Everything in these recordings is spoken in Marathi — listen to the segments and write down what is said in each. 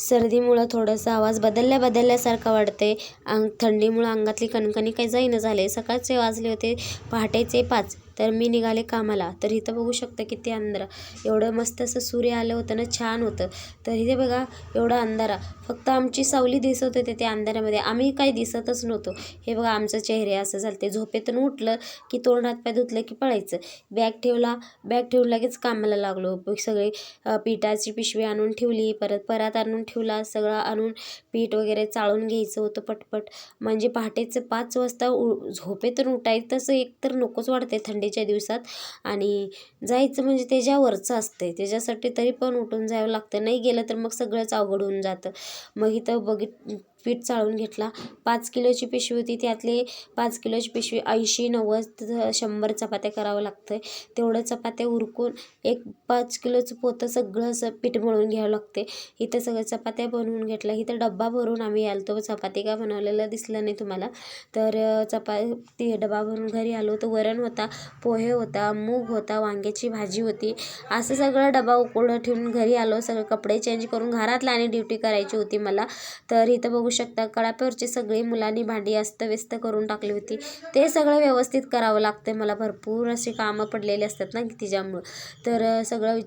सर्दीमुळं थोडंसं आवाज बदलल्यासारखं वाटते. थंडीमुळं अंगातली कणकणी काही जाईना झाले. सकाळचे वाजले होते पहाटेचे 5. तर मी निघाले कामाला. तर इथं बघू शकता किती अंधारा. एवढं मस्त असं सूर्य आलं होतं ना, छान होतं. तर इथे बघा एवढा अंधारा. फक्त आमची सावली दिसत होते त्या अंधारामध्ये. आम्ही काही दिसतच नव्हतो. हे बघा आमचं चेहरे असं झालं. ते झोपेतून उठलं की तोंड हातपाय धुतलं की पळायचं. बॅग ठेवून लगेच कामाला लागलो. सगळे पिठाची पिशवी आणून ठेवली, परत परात आणून ठेवला, सगळं आणून पीठ वगैरे चाळून घ्यायचं होतं पटपट. म्हणजे पहाटेचं 5 वाजता झोपेतून उठायचं तसं एकतर नकोच वाटते थंडीच्या दिवसात, आणि जायचं म्हणजे त्याच्यावरचं असते. त्याच्यासाठी तरी पण उठून जावं लागतं. नाही गेलं तर मग सगळंच अवघड होऊन जातं. मग इथं पीठ चाळून घेतला. 5 किलोची पिशवी होती. त्यातले 5 किलोची पिशवी 80, 90, 100 चपात्या करावं लागतं. तेवढं चपात्या उरकून एक 5 किलोचं पोतं सगळं असं पीठ मळून घ्यावं लागते. इथं सगळं चपात्या बनवून घेतल्या. इथं डब्बा भरून आम्ही आलतो. चपाती का बनवलेलं दिसलं नाही तुम्हाला. तर चपाती डबा भरून घरी आलो. तर वरण होता, पोहे होता, मूग होता, वांग्याची भाजी होती. असं सगळं डबा उकळून ठेवून घरी आलो. सगळे कपडे चेंज करून घरातला आणि ड्युटी करायची होती मला. तर इथं बघू शकता कडाप्यावरची सगळी मुलांनी भांडी अस्तव्यस्त करून टाकली होती. ते सगळं व्यवस्थित करावं लागतं मला. भरपूर अशी कामं पडलेली असतात ना तिच्यामुळं. तर सगळं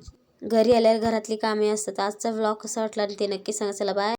घरी आल्यावर घरातली कामे असतात. आजचा व्लॉग कसा वाटला ते नक्की सांगा. चला बाय.